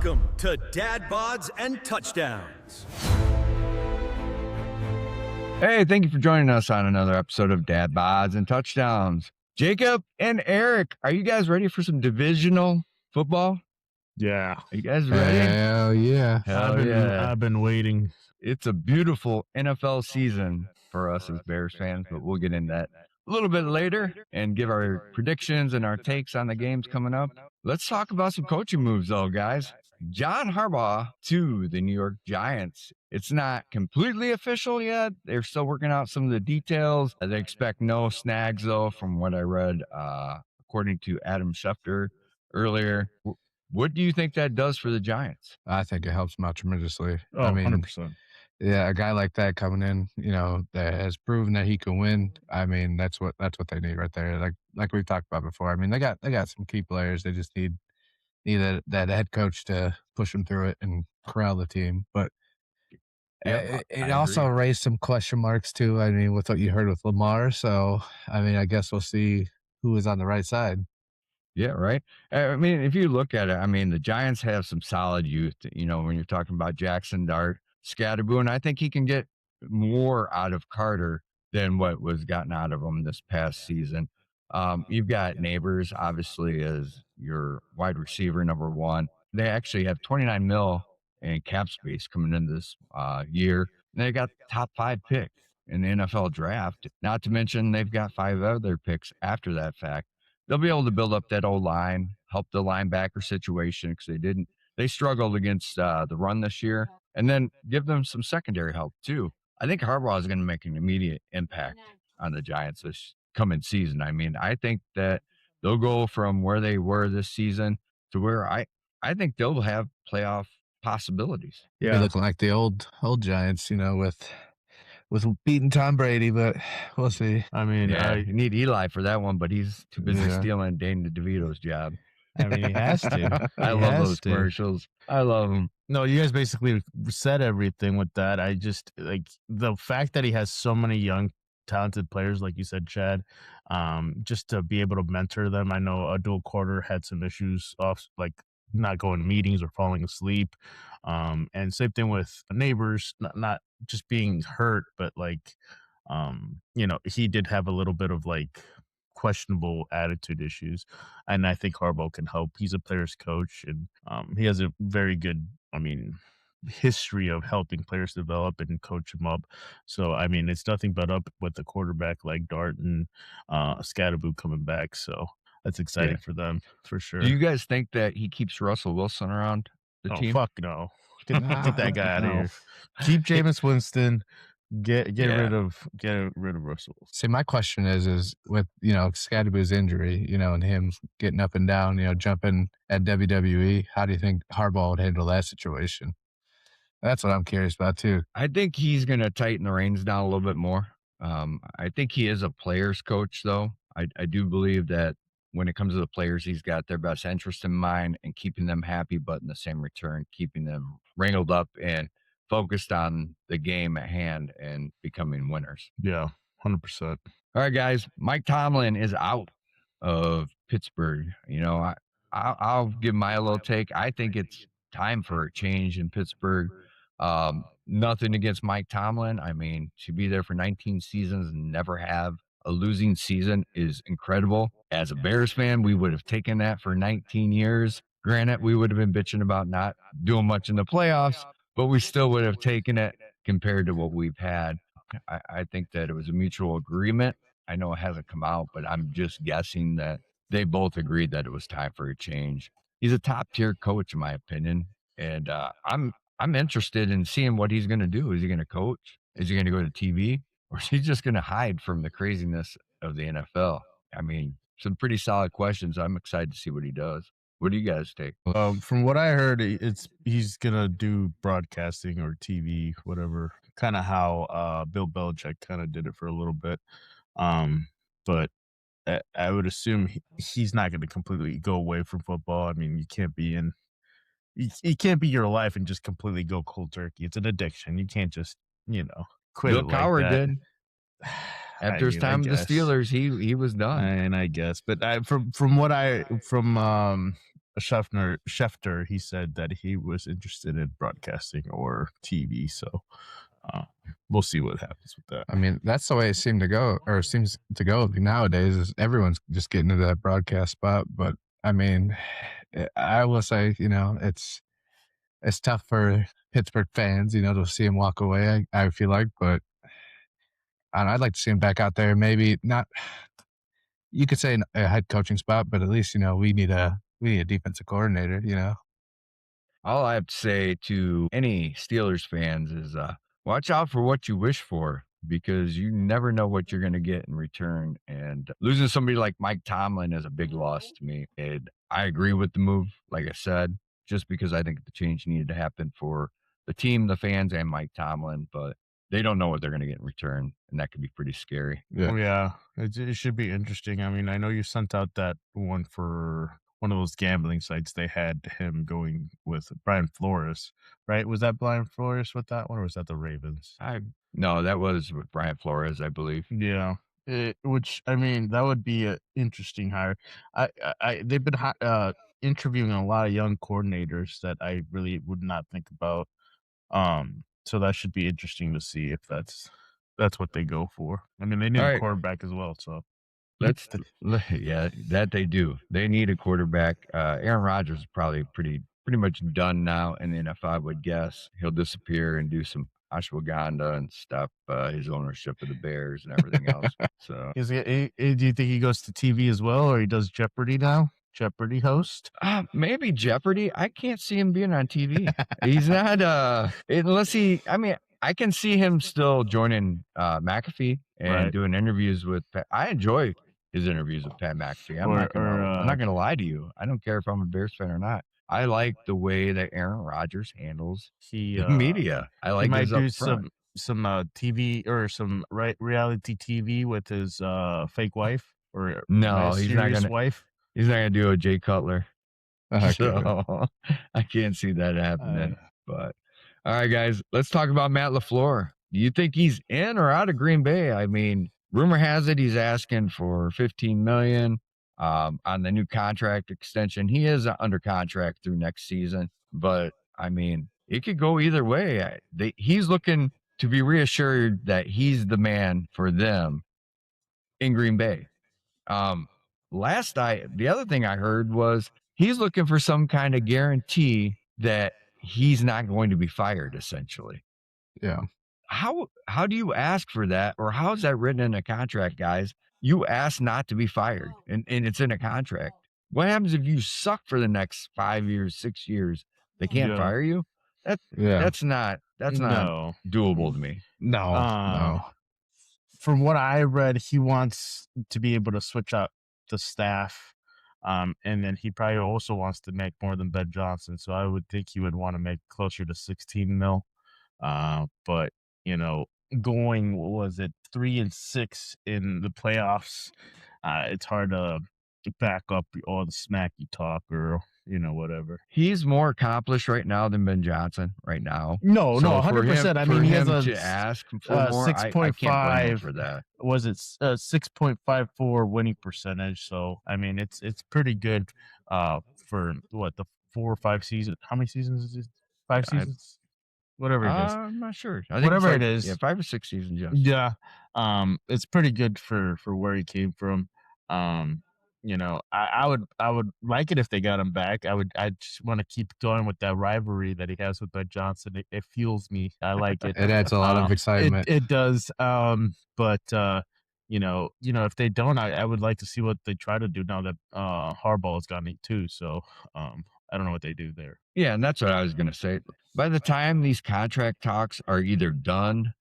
Welcome to Dad Bods and Touchdowns. Hey, thank you for joining us on another episode of Dad Bods and Touchdowns. Jacob and Eric, are you guys ready for some divisional football? Yeah. Are you guys ready? Hell yeah. I've been waiting. It's a beautiful NFL season for us as Bears fans, but we'll get into that a little bit later and give our predictions and our takes on the games coming up. Let's talk about some coaching moves, though, guys. John Harbaugh to the New York Giants. It's not completely official yet. They're still working out some of the details. They expect no snags, though, from what I read, according to Adam Schefter earlier. What do you think that does for the Giants? I think it helps them out tremendously. Oh, I mean, 100%. yeah, a guy like that coming in, that has proven that he can win. I mean, that's what they need right there. Like we've talked about before. I mean, they got some key players. They just need that head coach to push them through it and corral the team. But it also raised some question marks too. I mean, with what you heard with Lamar. So I mean, I guess we'll see who is on the right side. Yeah, right. I mean, if you look at it, I mean, the Giants have some solid youth, when you're talking about Jackson Dart, Scatterboo, and I think he can get more out of Carter than what was gotten out of him this past season. You've got Neighbors, obviously, as your wide receiver number one. They actually have $29 million in cap space coming in this year. And they got the top 5 pick in the NFL draft. Not to mention they've got 5 other picks after that fact. They'll be able to build up that O-line, help the linebacker situation because they struggled against the run this year, and then give them some secondary help too. I think Harbaugh is going to make an immediate impact on the Giants this coming season. I mean, I think that they'll go from where they were this season to where I think they'll have playoff possibilities. Yeah, they're looking like the old Giants, with beating Tom Brady, but we'll see. I mean, you need Eli for that one, but he's too busy stealing Dane DeVito's job. I mean, he has to. I love those commercials. I love them. No, you guys basically said everything with that. I just like the fact that he has so many young, talented players, like you said, Chad, just to be able to mentor them. I know Abdul Carter had some issues off, like not going to meetings or falling asleep. And same thing with Neighbors, not just being hurt, but like, he did have a little bit of like questionable attitude issues. And I think Harbaugh can help. He's a player's coach and he has a very good, history of helping players develop and coach them up. So, I mean, it's nothing but up with the quarterback like Dart and Scatterboo coming back. So that's exciting for them, for sure. Do you guys think that he keeps Russell Wilson around the team? Fuck no. Get that guy out of here. Keep Jameis Winston. Get rid of Russell. See, my question is with Scatterboo's injury, and him getting up and down, jumping at WWE. How do you think Harbaugh would handle that situation? That's what I'm curious about too. I think he's going to tighten the reins down a little bit more. I think he is a player's coach, though. I do believe that when it comes to the players, he's got their best interest in mind and keeping them happy, but in the same return, keeping them wrangled up and focused on the game at hand and becoming winners. Yeah, 100%. All right, guys. Mike Tomlin is out of Pittsburgh. I'll give my little take. I think it's time for a change in Pittsburgh. Nothing against Mike Tomlin. I mean, to be there for 19 seasons and never have a losing season is incredible. As a Bears fan, we would have taken that for 19 years. Granted, we would have been bitching about not doing much in the playoffs, but we still would have taken it compared to what we've had. I think that it was a mutual agreement. I know it hasn't come out, but I'm just guessing that they both agreed that it was time for a change. He's a top-tier coach, in my opinion, and I'm interested in seeing what he's going to do. Is he going to coach? Is he going to go to TV? Or is he just going to hide from the craziness of the NFL? I mean, some pretty solid questions. I'm excited to see what he does. What do you guys take? From what I heard, he's going to do broadcasting or TV, whatever, kind of how Bill Belichick kind of did it for a little bit. But I would assume he's not going to completely go away from football. I mean, you can't be your life and just completely go cold turkey. It's an addiction. You can't just, quit. Bill Cowher did. After his time with the Steelers, he was done. And I guess, but from Schefter, he said that he was interested in broadcasting or TV. So we'll see what happens with that. I mean, that's the way it seems to go nowadays. Is everyone's just getting into that broadcast spot. But I mean, I will say, it's tough for Pittsburgh fans, to see him walk away. I feel like, but I'd like to see him back out there. Maybe not. You could say a head coaching spot, but at least we need a defensive coordinator. All I have to say to any Steelers fans is watch out for what you wish for, because you never know what you're going to get in return. And losing somebody like Mike Tomlin is a big loss to me. And I agree with the move, like I said, just because I think the change needed to happen for the team, the fans, and Mike Tomlin. But they don't know what they're going to get in return, and that could be pretty scary. Yeah, it should be interesting. I mean, I know you sent out that one for one of those gambling sites. They had him going with Brian Flores, right? Was that Brian Flores with that one, or was that the Ravens? No, that was with Brian Flores, I believe. Yeah, which, I mean, that would be an interesting hire. They've been interviewing a lot of young coordinators that I really would not think about. So that should be interesting to see if that's what they go for. I mean, they need a quarterback as well. So yeah, that they do. They need a quarterback. Aaron Rodgers is probably pretty much done now in the NFL, I would guess. He'll disappear and do some ashwagandha and stop his ownership of the Bears and everything else. So, do you think he goes to TV as well, or he does Jeopardy now? Jeopardy host? Maybe Jeopardy. I can't see him being on TV. He's not unless I can see him still joining McAfee and doing interviews with Pat. I enjoy his interviews with Pat McAfee. I'm not gonna lie to you. I don't care if I'm a Bears fan or not. I like the way that Aaron Rodgers handles the media. I like he might do his some TV or some reality TV with his fake wife or no, he's not gonna. Wife. He's not gonna do a Jay Cutler. So I can't see that happening. But all right, guys, let's talk about Matt LaFleur. Do you think he's in or out of Green Bay? I mean, rumor has it he's asking for $15 million on the new contract extension. He is under contract through next season, but I mean, it could go either way. He's looking to be reassured that he's the man for them in Green Bay. The other thing I heard was he's looking for some kind of guarantee that he's not going to be fired, essentially. Yeah. How do you ask for that, or how is that written in a contract, guys? You ask not to be fired, and it's in a contract. What happens if you suck for the next 5 years, 6 years? They can't fire you? That's not doable to me. No. From what I read, he wants to be able to switch out the staff, and then he probably also wants to make more than Ben Johnson. So I would think he would want to make closer to 16 mil. But going 3-6 in the playoffs, it's hard to back up all the smack you talk or whatever. He's more accomplished right now than Ben Johnson right now. No, 100%. I mean, he has to ask for more. 6.5 for that. Was it 6.54 winning percentage? So I mean, it's pretty good for the 4 or 5 seasons. How many seasons is it? 5 seasons. Whatever it is. I'm not sure. I think whatever it is. Yeah, 5 or 6 seasons. Yeah. It's pretty good for where he came from. I would like it if they got him back. I just want to keep going with that rivalry that he has with Ben Johnson. It fuels me. I like it. It adds a lot of excitement. It does. But if they don't, I would like to see what they try to do now that Harbaugh has gotten it too. So I don't know what they do there. Yeah, and that's what I was going to say. By the time these contract talks are either done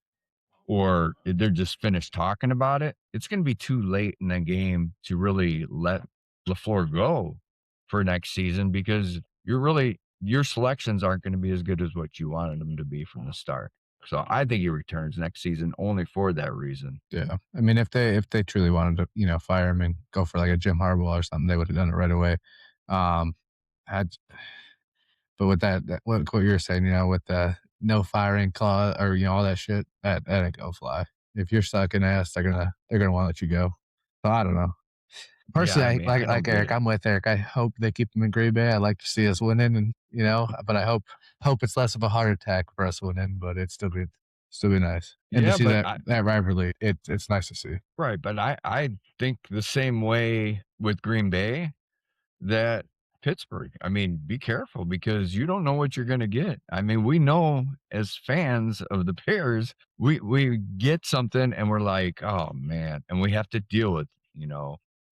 or they're just finished talking about it, it's going to be too late in the game to really let LaFleur go for next season, because your selections aren't going to be as good as what you wanted them to be from the start. So I think he returns next season only for that reason. Yeah. I mean, if they truly wanted to, fire him and go for like a Jim Harbaugh or something, they would have done it right away. But with that what you're saying, with the no firing clause or all that shit, that ain't gonna fly. If you're sucking ass, they're gonna want to let you go. So I don't know. Personally, I mean, I don't like get Eric, it. I'm with Eric. I hope they keep him in Green Bay. I like to see us winning, and but I hope it's less of a heart attack for us winning, but it's still be nice. And to Yeah, see but that rivalry, it's nice to see. right, but I think the same way with Green Bay that Pittsburgh. I mean, be careful because you don't know what you're going to get. I mean, we know as fans of the Bears, we get something and we're like, oh man, and we have to deal with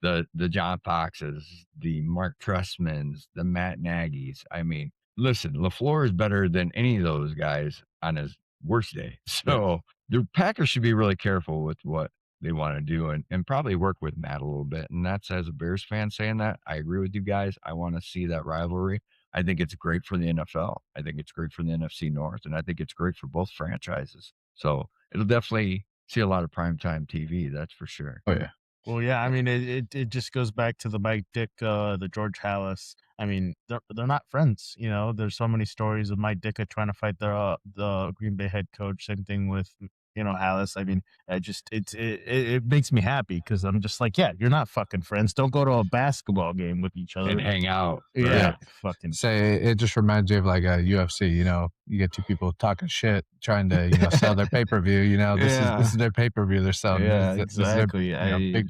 the John Foxes, the Mark Trestmans, the Matt Nagy's. I mean, listen, LaFleur is better than any of those guys on his worst day. So the Packers should be really careful with what they want to do and probably work with Matt a little bit. And that's as a Bears fan saying that. I agree with you guys. I want to see that rivalry. I think it's great for the NFL. I think it's great for the NFC North. And I think it's great for both franchises. So it'll definitely see a lot of primetime TV. That's for sure. Oh, yeah. Well, yeah, I mean, it just goes back to the Mike Dick, the George Hallis. I mean, they're not friends. There's so many stories of Mike Dick trying to fight the Green Bay head coach. Same thing with Hallis. I mean, it makes me happy because I'm just like, yeah, you're not fucking friends. Don't go to a basketball game with each other And hang out. Yeah, fucking. Say it just reminds me of like a UFC. You get two people talking shit, trying to sell their pay per view. This is their pay per view they're selling. Yeah, This is their, exactly.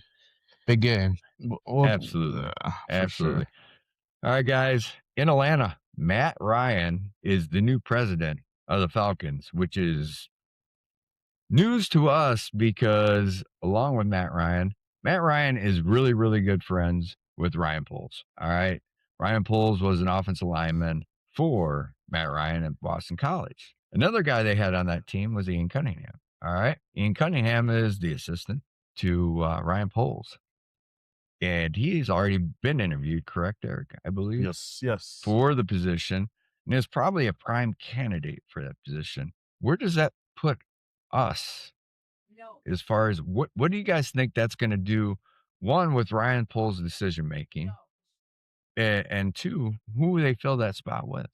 big game. Well, Absolutely. Absolutely. Sure. All right, guys. In Atlanta, Matt Ryan is the new president of the Falcons, which is news to us because along with Matt Ryan is really, really good friends with Ryan Poles. All right. Ryan Poles was an offensive lineman for Matt Ryan at Boston College. Another guy they had on that team was Ian Cunningham. All right. Ian Cunningham is the assistant to Ryan Poles. And he's already been interviewed, correct, Eric? I believe. Yes. For the position. And is probably a prime candidate for that position. Where does that put us as far as what do you guys think that's going to do? One, with Ryan Poles' decision making, and two, who will they fill that spot with?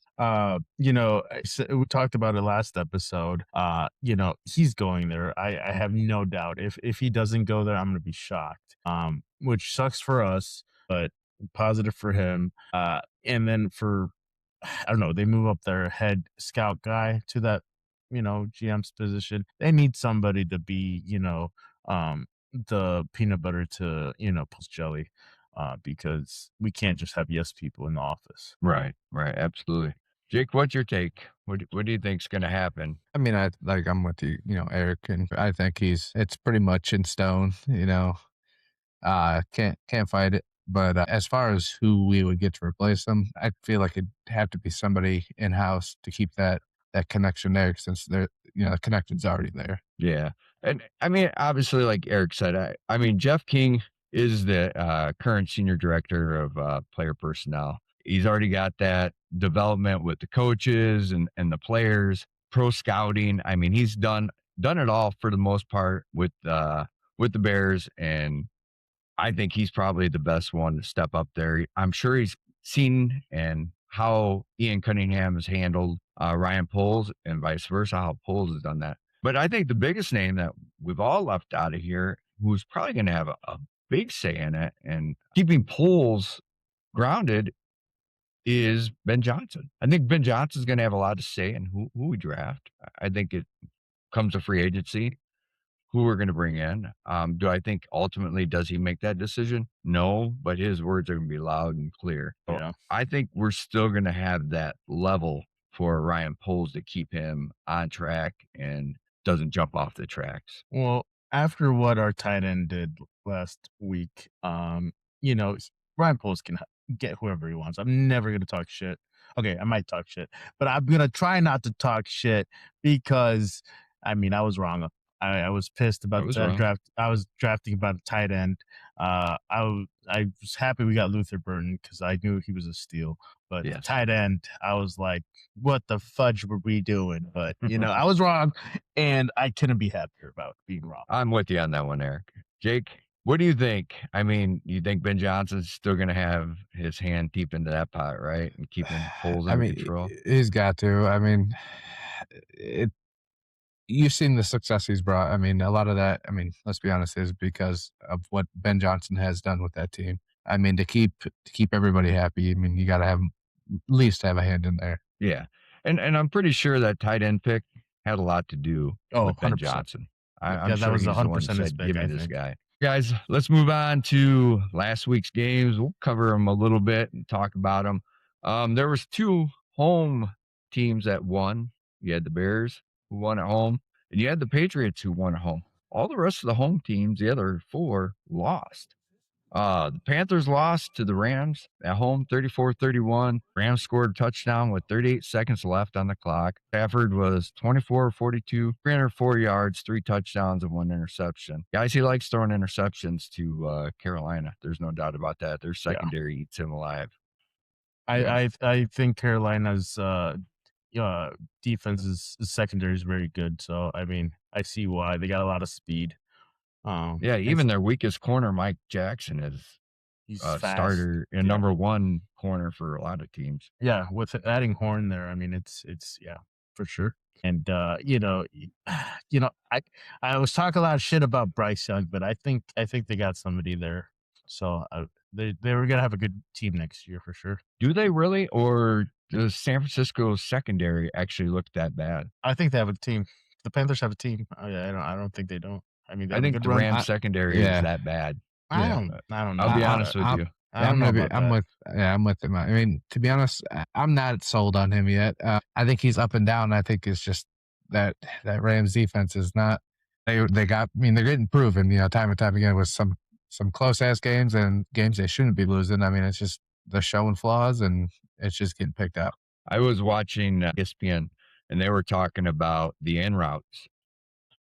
We talked about it last episode. He's going there. I have no doubt. If he doesn't go there, I'm gonna be shocked. Which sucks for us, but positive for him. And then for I don't know, they move up their head scout guy to that, GM's position. They need somebody to be, the peanut butter to, post jelly. Because we can't just have yes people in the office. Right, absolutely. Jake, what's your take? What do you think's going to happen? I mean, I'm with you, Eric, and I think it's pretty much in stone. Can't fight it. But as far as who we would get to replace them, I feel like it'd have to be somebody in house to keep that connection there, since the connection's already there. Yeah, and I mean, obviously, like Eric said, I mean, Jeff King is the current senior director of player personnel. He's already got that development with the coaches and the players, pro scouting. I mean, he's done it all for the most part with the Bears, and I think he's probably the best one to step up there. I'm sure he's seen and how Ian Cunningham has handled Ryan Poles and vice versa, how Poles has done that. But I think the biggest name that we've all left out of here, who's probably going to have a big say in it and keeping Poles grounded, is Ben Johnson. I think Ben Johnson's going to have a lot to say in who we draft. I think it comes to free agency, who we're going to bring in. Do I think ultimately does he make that decision? No, but his words are going to be loud and clear. So Yeah. I think we're still going to have that level for Ryan Poles to keep him on track and doesn't jump off the tracks. Well, after what our tight end did last week, Ryan Poles can get whoever he wants. I'm never going to talk shit. Okay, I might talk shit, but I'm going to try not to talk shit because, I was wrong. I was pissed about that draft. I was drafting about a tight end. I was happy we got Luther Burton because I knew he was a steal. But Yes. tight end, I was like, what the fudge were we doing? But, I was wrong, and I couldn't be happier about being wrong. I'm with you on that one, Eric. Jake, what do you think? I mean, you think Ben Johnson's still going to have his hand deep into that pot, right? And keeping Poles under control? He's got to. I mean, you've seen the success he's brought. I mean, a lot of that, I mean, let's be honest, is because of what Ben Johnson has done with that team. I mean, to keep everybody happy, I mean, you got to have at least have a hand in there. Yeah. And I'm pretty sure that tight end pick had a lot to do with Ben 100%. Johnson. I'm Yeah, that sure was he's the one 100% that his said, pick, give me I this think. guy. Guys, let's move on to last week's games. We'll cover them a little bit and talk about them. There was 2 home teams that won. You had the Bears who won at home, and you had the Patriots who won at home. All the rest of the home teams, the other 4, lost. The Panthers lost to the Rams at home 34-31. Rams scored a touchdown with 38 seconds left on the clock. Stafford was 24-42, 304 yards, 3 touchdowns, and 1 interception. Guys, he likes throwing interceptions to Carolina. There's no doubt about that. Their secondary eats him alive. I think Carolina's defense's secondary is very good. So I mean, I see why they got a lot of speed. Yeah, even their weakest corner, Mike Jackson, is he's a fast. starter and number 1 corner for a lot of teams. Yeah, with adding Horn there, I mean, it's yeah, for sure. And you know, I was talking a lot of shit about Bryce Young, but I think they got somebody there. So they were gonna have a good team next year for sure. Do they really, or does San Francisco's secondary actually look that bad? I think they have a team. The Panthers have a team. I don't think they don't. I mean, they I have a think good the run. Rams secondary is that bad. I don't know. I'll be honest with you. I don't know about that. I'm with him. I mean, to be honest, I'm not sold on him yet. I think he's up and down. I think it's just that Rams defense is not. They got. I mean, they're getting proven. Time and time again with some close ass games and games they shouldn't be losing. I mean, it's just they're showing flaws and it's just getting picked out. I was watching ESPN and they were talking about the in routes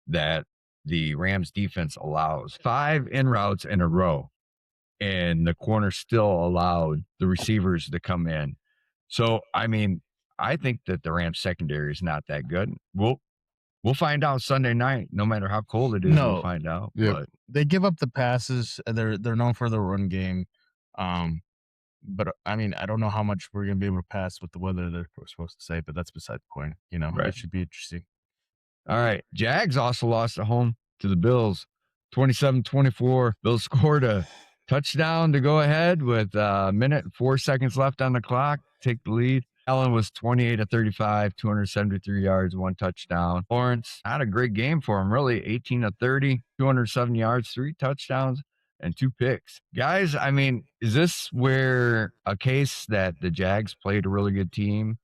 that the Rams defense allows. 5 in routes in a row, and the corner still allowed the receivers to come in. So, I mean, I think that the Rams secondary is not that good. We'll find out Sunday night. No matter how cold it is, we'll find out. Yep. But they give up the passes. They're known for the run game. But I mean, I don't know how much we're gonna be able to pass with the weather they're supposed to say, but that's beside the point. Right. It should be interesting. All right. Jags also lost at home to the Bills, 27-24. Bills scored a touchdown to go ahead with a minute and 4 seconds left on the clock, take the lead. Allen was 28-35, 273 yards, 1 touchdown. Lawrence, not a great game for him, really. 18-30, 207 yards, 3 touchdowns, and 2 picks. Guys, I mean, is this where a case that the Jags played a really good team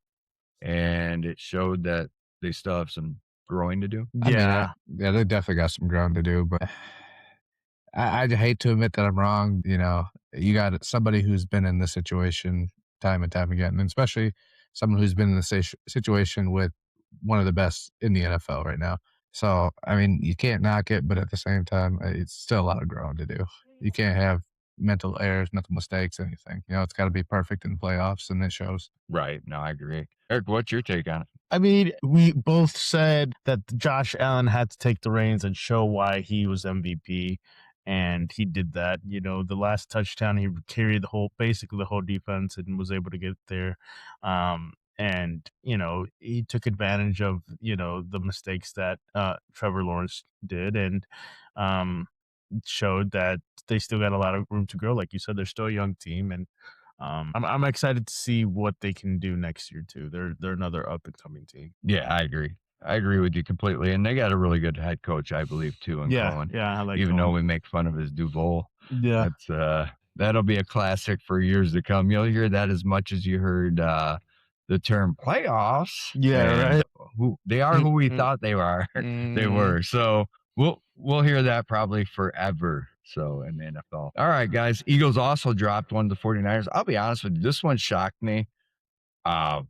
and it showed that they still have some growing to do? Yeah. Yeah, they definitely got some ground to do, but I hate to admit that I'm wrong. You got somebody who's been in this situation time and time again, and especially someone who's been in the situation with one of the best in the NFL right now. So, I mean, you can't knock it, but at the same time, it's still a lot of growing to do. You can't have mental errors, mental mistakes, anything. It's got to be perfect in the playoffs, and it shows. Right. No, I agree. Eric, what's your take on it? I mean, we both said that Josh Allen had to take the reins and show why he was MVP, and he did that. The last touchdown, he carried basically the whole defense and was able to get there. And he took advantage of the mistakes that Trevor Lawrence did, and showed that they still got a lot of room to grow. Like you said, they're still a young team, and I'm excited to see what they can do next year too. They're another up and coming team. Yeah, I agree. I agree with you completely. And they got a really good head coach, I believe, too, in Cohen. Yeah, I like Even Cohen. though we make fun of his Duval. Yeah. That'll be a classic for years to come. You'll hear that as much as you heard the term playoffs. Yeah, right. Who we thought they were. They were. So we'll hear that probably forever. So in the NFL. All right, guys. Eagles also dropped one to the 49ers. I'll be honest with you. This one shocked me. I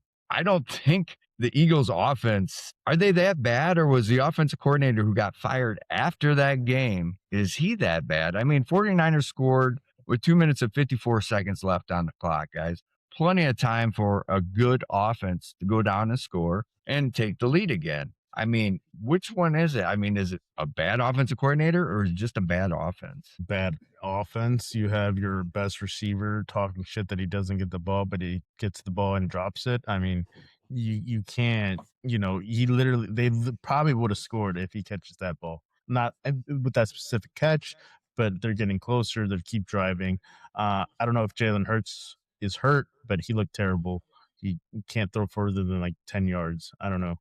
don't think the Eagles offense, are they that bad, or was the offensive coordinator who got fired after that game, is he that bad? I mean, 49ers scored with 2 minutes and 54 seconds left on the clock, guys. Plenty of time for a good offense to go down and score and take the lead again. I mean, which one is it? I mean, is it a bad offensive coordinator or is it just a bad offense? Bad offense. You have your best receiver talking shit that he doesn't get the ball, but he gets the ball and drops it. I mean, you can't, they probably would have scored if he catches that ball. Not with that specific catch, but they're getting closer. They keep driving. I don't know if Jalen Hurts is hurt, but he looked terrible. He can't throw further than like 10 yards. I don't know.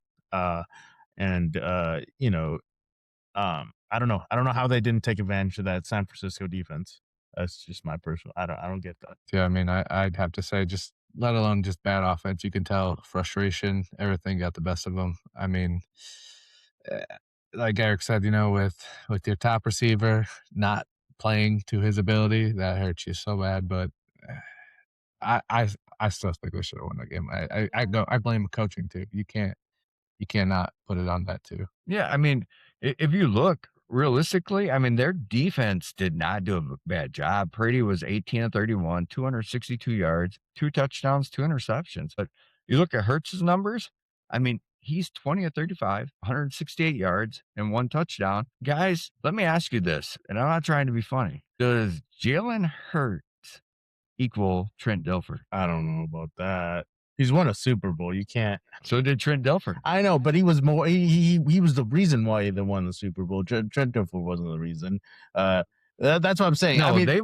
And I don't know. I don't know how they didn't take advantage of that San Francisco defense. That's just my personal. I don't get that. Yeah, I mean, I'd have to say, just let alone just bad offense, you can tell frustration, everything got the best of them. I mean, eh, like Eric said, with your top receiver not playing to his ability, that hurts you so bad. But eh, I still think we should have won that game. I blame coaching too. You cannot put it on that too. Yeah, I mean, if you look realistically, I mean, their defense did not do a bad job. Purdy was 18 of 31, 262 yards, 2 touchdowns, 2 interceptions. But you look at Hurts's numbers, I mean, he's 20 of 35, 168 yards, and 1 touchdown. Guys, let me ask you this, and I'm not trying to be funny. Does Jalen Hurts equal Trent Dilfer? I don't know about that. He's won a Super Bowl. You can't. So did Trent Dilfer. I know, but he was more. He was the reason why they won the Super Bowl. Trent Dilfer wasn't the reason. That's what I'm saying. No, I mean, they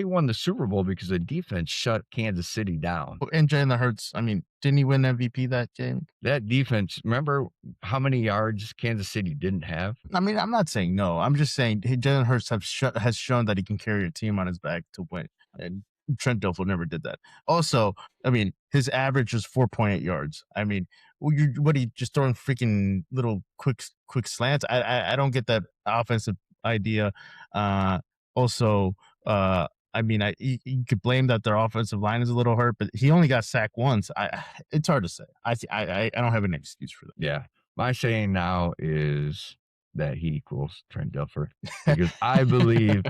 won the Super Bowl because the defense shut Kansas City down. And Jalen Hurts, I mean, didn't he win MVP that game? That defense, remember how many yards Kansas City didn't have? I mean, I'm not saying no. I'm just saying Jalen Hurts has shown that he can carry a team on his back to win. And Trent Dilfer never did that. Also, I mean, his average was 4.8 yards. I mean, what are you just throwing freaking little quick slants? I don't get that offensive idea. Also, I mean, you could blame that their offensive line is a little hurt, but he only got sacked once. It's hard to say. I don't have an excuse for that. Yeah, my saying now is that he equals Trent Dilfer because I believe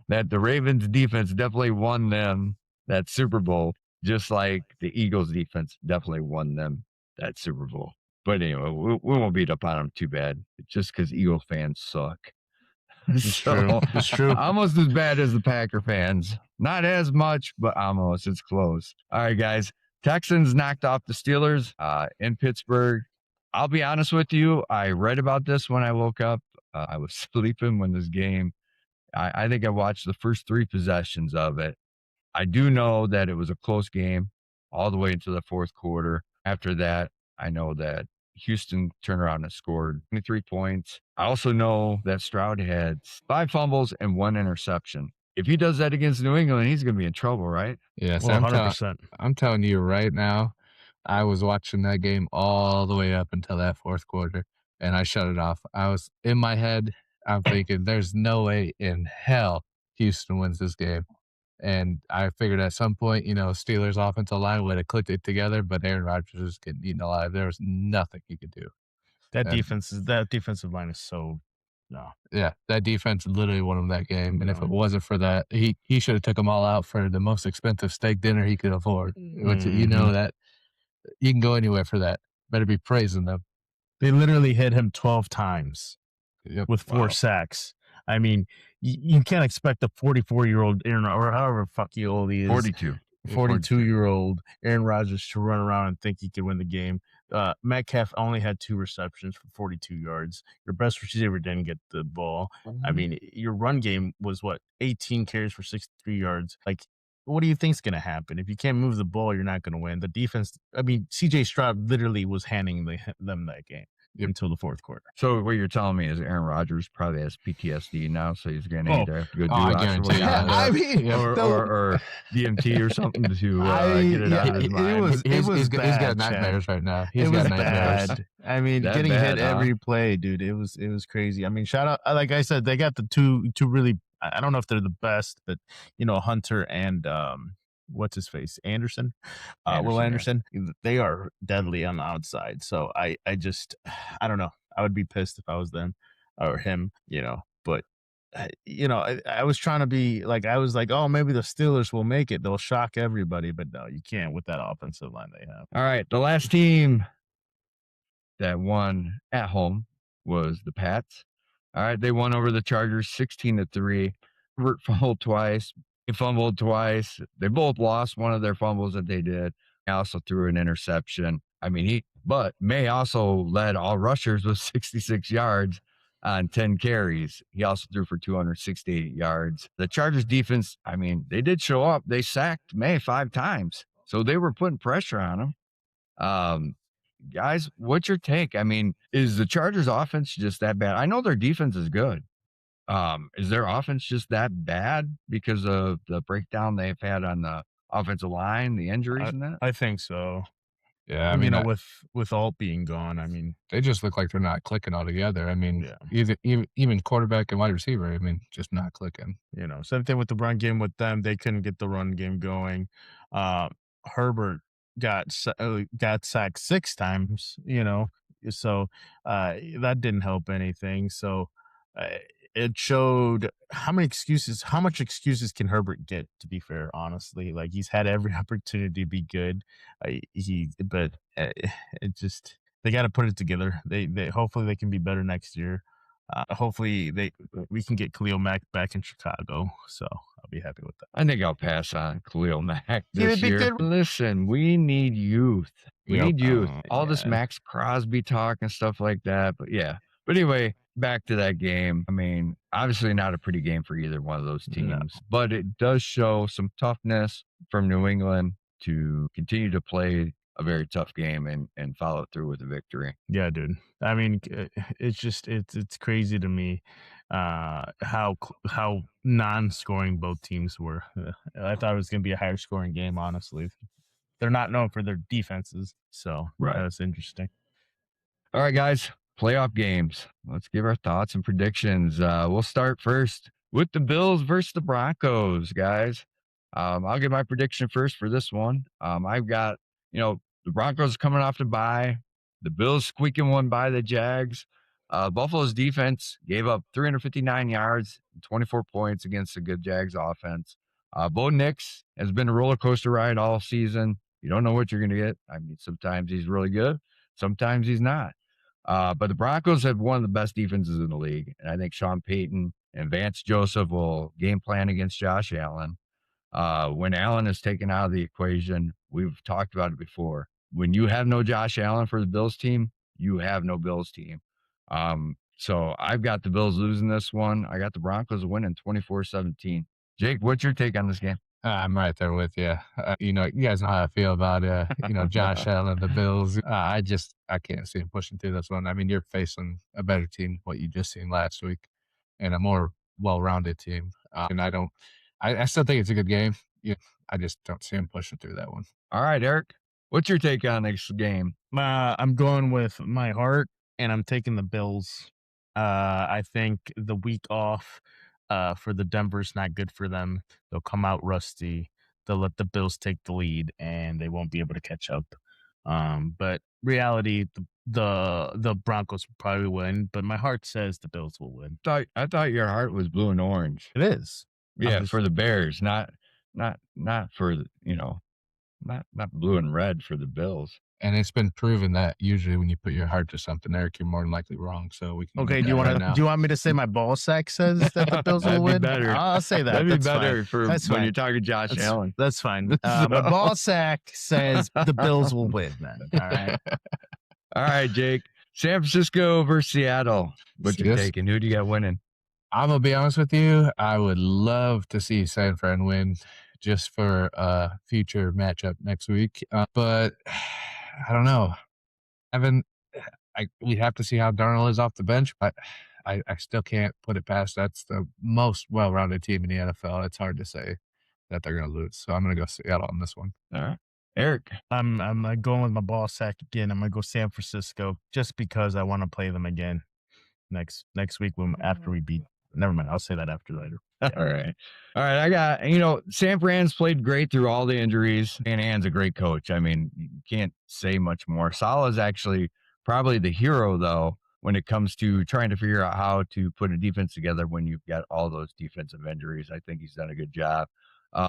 that the Ravens defense definitely won them that Super Bowl, just like the Eagles defense definitely won them that Super Bowl. But anyway, we won't beat up on them too bad. It's just because Eagles fans suck. It's true. It's true. Almost as bad as the Packer fans. Not as much, but almost. It's close. All right, guys. Texans knocked off the Steelers in Pittsburgh. I'll be honest with you. I read about this when I woke up. I was sleeping when this game. I think I watched the first 3 possessions of it. I do know that it was a close game all the way into the 4th quarter. After that, I know that Houston turned around and scored 23 points. I also know that Stroud had 5 fumbles and 1 interception. If he does that against New England, he's going to be in trouble, right? Yes, Well, 100%. I'm telling you right now, I was watching that game all the way up until that 4th quarter, and I shut it off. I was in my head, I'm thinking, there's no way in hell Houston wins this game. And I figured at some point, Steelers' offensive line would have clicked it together, but Aaron Rodgers was getting eaten alive. There was nothing he could do. That defensive line is so no. Yeah, that defense literally won him that game. And if it wasn't for that, he should have took them all out for the most expensive steak dinner he could afford. Which that you can go anywhere for that. Better be praising them. They literally hit him 12 times with 4 sacks. I mean, you can't expect a 44-year-old Aaron, or however fuck you old he is, 42-year-old Aaron Rodgers to run around and think he could win the game. Metcalf only had 2 receptions for 42 yards. Your best receiver didn't get the ball. I mean, your run game was 18 carries for 63 yards. Like, what do you think's going to happen? If you can't move the ball, you're not going to win. The defense, I mean, CJ Stroud literally was handing them that game until the 4th quarter. So what you're telling me is Aaron Rodgers probably has PTSD now, so he's going to either have to go do I guarantee you. I mean, or DMT or something to get it out of his mind. He's bad, got nightmares right now. He's It was got nightmares. bad. I mean, That getting bad, hit every play, dude. It was crazy. I mean, shout out, like I said, they got the two really. I don't know if they're the best, but Hunter and what's his face, Anderson, Will Anderson. They are deadly on the outside. So I don't know. I would be pissed if I was them or him. But I was trying to be like, I was like, oh, maybe the Steelers will make it. They'll shock everybody, but no, you can't with that offensive line they have. All right, the last team that won at home was the Pats. All right, they won over the Chargers 16-3. Herbert fumbled twice. He fumbled twice. They both lost one of their fumbles that they did. They also threw an interception. I mean, but May also led all rushers with 66 yards on 10 carries. He also threw for 268 yards. The Chargers defense, I mean, they did show up. They sacked May 5 times. So they were putting pressure on him. Guys, what's your take? I mean, is the Chargers offense just that bad? I know their defense is good. Is their offense just that bad because of the breakdown they've had on the offensive line, the injuries and that? I think so. Yeah, I mean, with Alt being gone, I mean, they just look like they're not clicking altogether. I mean, Yeah. even quarterback and wide receiver, I mean, just not clicking. Same thing with the run game with them. They couldn't get the run game going. Herbert got sacked 6 times, so that didn't help anything. So it showed how much excuses can Herbert get, to be fair, honestly. Like, he's had every opportunity to be good. But it just, they got to put it together. They hopefully they can be better next year. Hopefully we can get Khalil Mack back in Chicago, so I'll be happy with that. I think I'll pass on Khalil Mack He would this be year. good. Listen, we need youth. We Yep. need youth. All this Yeah. Max Crosby talk and stuff like that. But yeah. But anyway, back to that game. I mean, obviously not a pretty game for either one of those teams, No. but it does show some toughness from New England to continue to play a very tough game and follow through with a victory. Yeah, dude. I mean, it's just it's crazy to me how non-scoring both teams were. I thought it was going to be a higher scoring game, honestly. They're not known for their defenses, so Right. that's interesting. All right, guys, playoff games. Let's give our thoughts and predictions. We'll start first with the Bills versus the Broncos, guys. I'll give my prediction first for this one. I've got, the Broncos coming off the bye, the Bills squeaking one by the Jags. Buffalo's defense gave up 359 yards, 24 points against the good Jags offense. Bo Nix has been a roller coaster ride all season. You don't know what you're going to get. I mean, sometimes he's really good, sometimes he's not. But the Broncos have one of the best defenses in the league. And I think Sean Payton and Vance Joseph will game plan against Josh Allen. When Allen is taken out of the equation, we've talked about it before. When you have no Josh Allen for the Bills team, you have no Bills team. So I've got the Bills losing this one. I got the Broncos winning 24-17. Jake, what's your take on this game? I'm right there with you. You guys know how I feel about Josh Allen, the Bills. I can't see him pushing through this one. I mean, you're facing a better team, what you just seen last week, and a more well-rounded team. And I still think it's a good game. I just don't see him pushing through that one. All right, Eric, what's your take on this game? I'm going with my heart, and I'm taking the Bills. I think the week off for the Denver's not good for them. They'll come out rusty. They'll let the Bills take the lead, and they won't be able to catch up. But reality, the Broncos will probably win, but my heart says the Bills will win. I thought your heart was blue and orange. It is. Yeah, for the Bears, not for not blue and red for the Bills. And it's been proven that usually when you put your heart to something, Eric, you're more than likely wrong. So we can. Okay, do you want me to say my ball sack says that the Bills will win? Better. I'll say that. That'd be That's better fine. That's when you're talking Josh Allen. That's fine. My ball sack says the Bills will win. Then, all right. All right, Jake. San Francisco versus Seattle. What you taking? Who do you got winning? I'm gonna be honest with you. I would love to see San Fran win, just for a future matchup next week. But I don't know. We have to see how Darnold is off the bench, but I still can't put it past. That's the most well-rounded team in the NFL. It's hard to say that they're going to lose. So I'm going to go Seattle on this one. All right. Eric. I'm going with my ball sack again. I'm going to go San Francisco just because I want to play them again next week after we beat. Never mind. I'll say that after later. Yeah. All right. I got, San Fran's played great through all the injuries. Shanahan's a great coach. I mean, you can't say much more. Salah's actually probably the hero, though, when it comes to trying to figure out how to put a defense together when you've got all those defensive injuries. I think he's done a good job.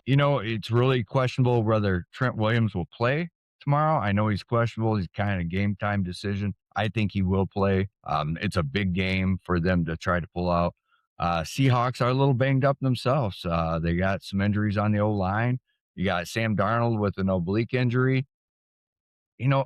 It's really questionable whether Trent Williams will play tomorrow. I know he's questionable. He's kind of game time decision. I think he will play. It's a big game for them to try to pull out. Seahawks are a little banged up themselves. They got some injuries on the O-line. You got Sam Darnold with an oblique injury.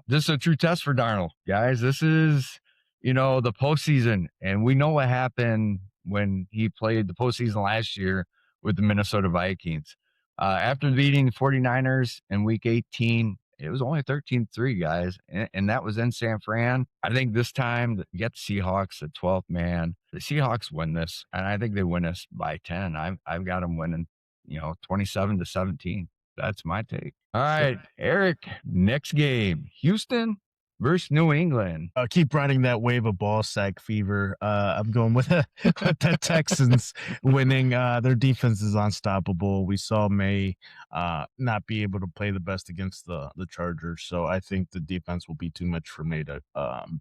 this is a true test for Darnold, guys. This is, the postseason. And we know what happened when he played the postseason last year with the Minnesota Vikings. After beating the 49ers in week 18, it was only 13-3, guys. And that was in San Fran. I think this time you get the Seahawks, the 12th man. The Seahawks win this, and I think they win this by 10. I've got them winning, 27-17. That's my take. All right, Eric, next game, Houston versus New England. Keep riding that wave of ball sack fever. I'm going with the Texans winning. Their defense is unstoppable. We saw May not be able to play the best against the Chargers, so I think the defense will be too much for May to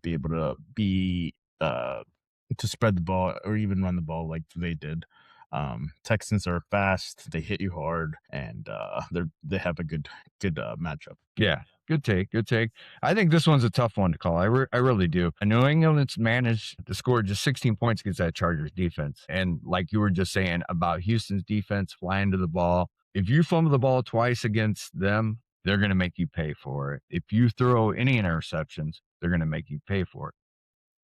be able to spread the ball or even run the ball like they did. Texans are fast, they hit you hard, and they have a good matchup. Yeah, good take. I think this one's a tough one to call. I really do. New England's managed to score just 16 points against that Chargers defense. And like you were just saying about Houston's defense flying to the ball, if you fumble the ball twice against them, they're going to make you pay for it. If you throw any interceptions, they're going to make you pay for it.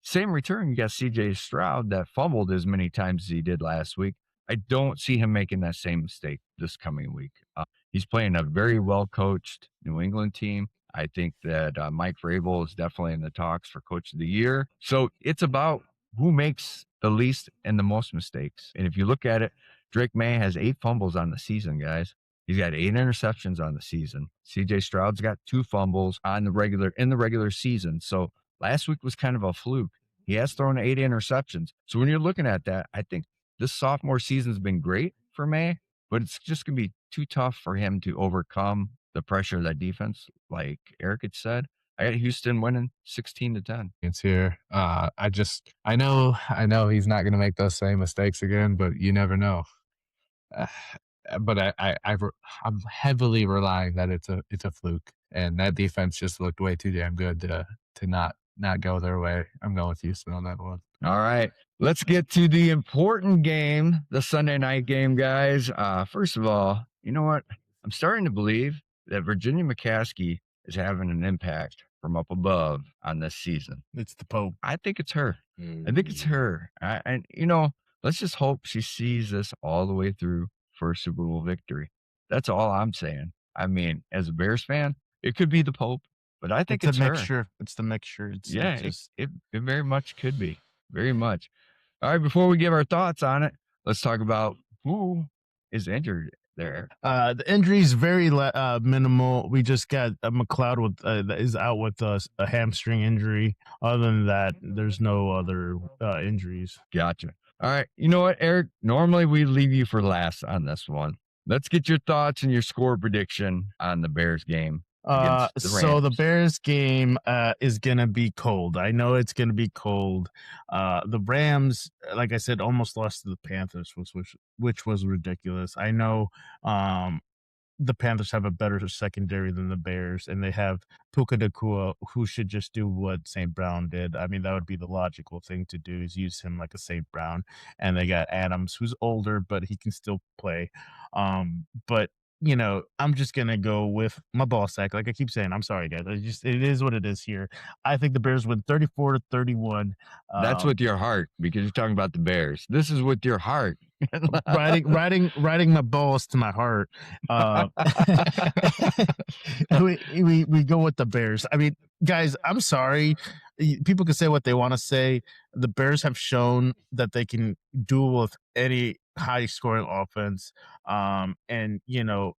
Same return, you got CJ Stroud that fumbled as many times as he did last week. I don't see him making that same mistake this coming week. He's playing a very well-coached New England team. I think that Mike Vrabel is definitely in the talks for Coach of the Year. So it's about who makes the least and the most mistakes. And if you look at it, Drake May has 8 fumbles on the season, guys. He's got 8 interceptions on the season. CJ Stroud's got 2 fumbles in the regular season. So last week was kind of a fluke. He has thrown 8 interceptions. So when you're looking at that, I think this sophomore season's been great for May, but it's just going to be too tough for him to overcome the pressure of that defense. Like Eric had said, I got Houston winning 16-10. It's here. I know he's not going to make those same mistakes again, but you never know. But I'm heavily relying that it's a fluke, and that defense just looked way too damn good to not go their way. I'm going with Houston on that one. All right, let's get to the important game, the Sunday night game, guys. First of all, you know what? I'm starting to believe that Virginia McCaskey is having an impact from up above on this season. It's the Pope. I think it's her. I think it's her. And let's just hope she sees this all the way through for a Super Bowl victory. That's all I'm saying. I mean, as a Bears fan, it could be the Pope, but I think it's a her. mixture. It's the mixture. It very much could be. Very much. All right, before we give our thoughts on it, let's talk about who is injured there. The injury is very minimal. We just got McLeod that is out with a hamstring injury. Other than that, there's no other injuries. Gotcha. All right. You know what, Eric? Normally we leave you for last on this one. Let's get your thoughts and your score prediction on the Bears game. So the Bears game is gonna be cold. I know it's gonna be cold. The Rams, like I said, almost lost to the Panthers, which was ridiculous. I know the Panthers have a better secondary than the Bears, and they have Puka Nacua, who should just do what St. Brown did. I mean, that would be the logical thing to do, is use him like a St. Brown. And they got Adams, who's older, but he can still play. But I'm just gonna go with my ball sack. Like I keep saying, I'm sorry, guys. It is what it is here. I think the Bears win 34-31. That's with your heart, because you're talking about the Bears. This is with your heart. riding my balls to my heart. We go with the Bears. I mean, guys, I'm sorry. People can say what they want to say. The Bears have shown that they can duel with any high scoring offense. And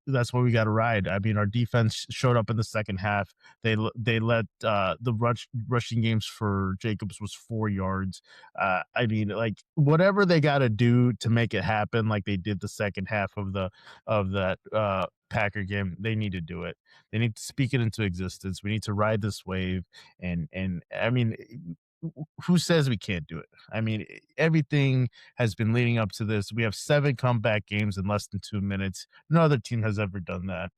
that's what we got to ride. I mean, our defense showed up in the second half. They let the rushing games for Jacobs was 4 yards. I mean, like, whatever they got to do to make it happen, like they did the second half of that Packer game, they need to do it. They need to speak it into existence. We need to ride this wave. And I mean, who says we can't do it? I mean, everything has been leading up to this. We have 7 comeback games in less than 2 minutes. No other team has ever done that.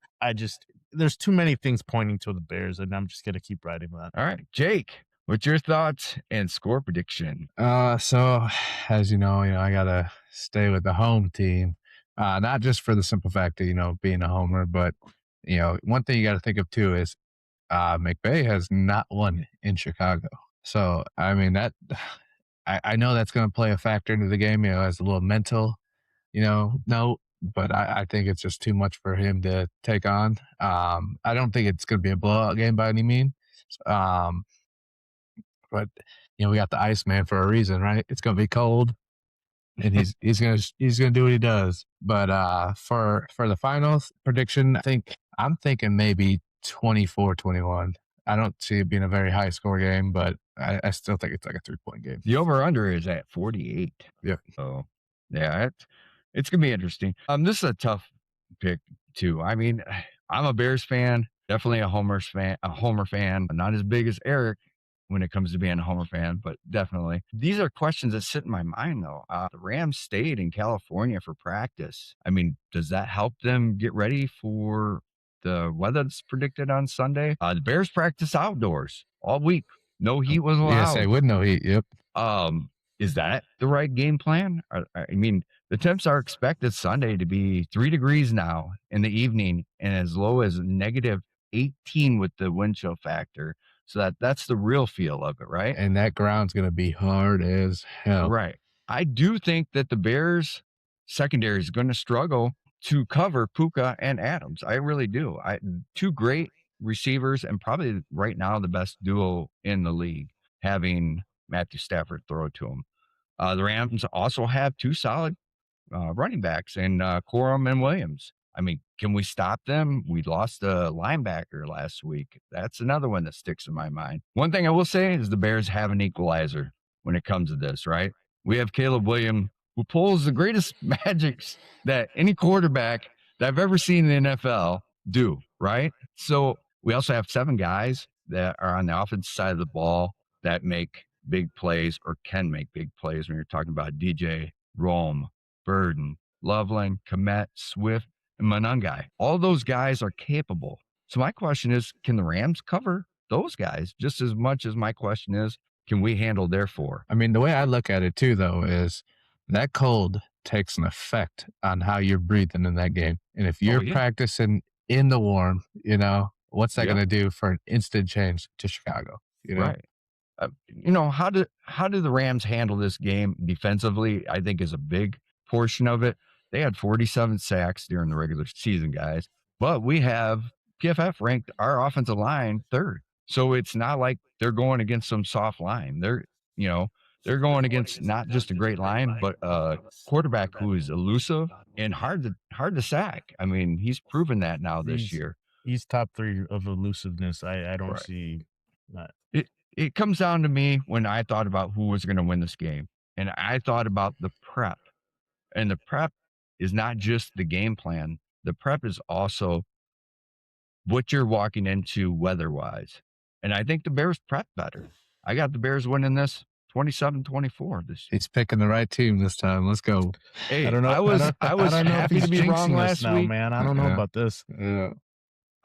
There's too many things pointing to the Bears, and I'm just going to keep riding that. All right, Jake, what's your thoughts and score prediction? So as you know, I got to stay with the home team. Not just for the simple fact of, being a homer, but, one thing you got to think of too is McVay has not won in Chicago. So, I mean, that I know that's going to play a factor into the game, as a little mental, note, but I think it's just too much for him to take on. I don't think it's going to be a blowout game by any means. Um, but we got the Iceman for a reason, right? It's going to be cold, and he's gonna do what he does. But for the finals prediction, I'm thinking maybe 24-21. I don't see it being a very high score game, but I still think it's like a 3-point game. The over-under is at 48. Yeah. So, yeah, it's going to be interesting. This is a tough pick, too. I mean, I'm a Bears fan, definitely a Homer fan, not as big as Erick when it comes to being a Homer fan, but definitely. These are questions that sit in my mind, though. The Rams stayed in California for practice. I mean, does that help them get ready for the weather that's predicted on Sunday? The Bears practice outdoors all week. No heat was allowed. Yes, they would no heat. Yep. Is that the right game plan? I mean, the temps are expected Sunday to be 3 degrees now in the evening and as low as -18 with the wind chill factor. So that's the real feel of it, right? And that ground's going to be hard as hell. Right. I do think that the Bears secondary is going to struggle to cover Puka and Adams. I really do. Two great receivers and probably right now the best duo in the league, having Matthew Stafford throw to him. The Rams also have 2 solid running backs in Corum and Williams. I mean, can we stop them? We lost a linebacker last week. That's another one that sticks in my mind. One thing I will say is the Bears have an equalizer when it comes to this, right? We have Caleb Williams, who pulls the greatest magics that any quarterback that I've ever seen in the NFL do, right? So we also have 7 guys that are on the offensive side of the ball that make big plays or can make big plays when you're talking about DJ, Rome, Burden, Loveland, Komet, Swift, and Monangai. All those guys are capable. So my question is, can the Rams cover those guys just as much as my question is, can we handle their 4? I mean, the way I look at it too, though, is that cold takes an effect on how you're breathing in that game. And if you're practicing in the warm, what's that going to do for an instant change to Chicago? Right. How do the Rams handle this game defensively? I think is a big portion of it. They had 47 sacks during the regular season, guys, but we have PFF ranked our offensive line 3rd. So it's not like they're going against some soft line. They're going against not just a great line, but a quarterback who is elusive and hard to sack. I mean, he's proven that now this year. He's top 3 of elusiveness. I don't see that. It comes down to me when I thought about who was going to win this game, and I thought about the prep. And the prep is not just the game plan. The prep is also what you're walking into weather-wise. And I think the Bears prep better. I got the Bears winning this 27-24. He's picking the right team this time. Let's go. Hey, I don't know. I was happy to be wrong last week. Man. I don't know about this. Yeah.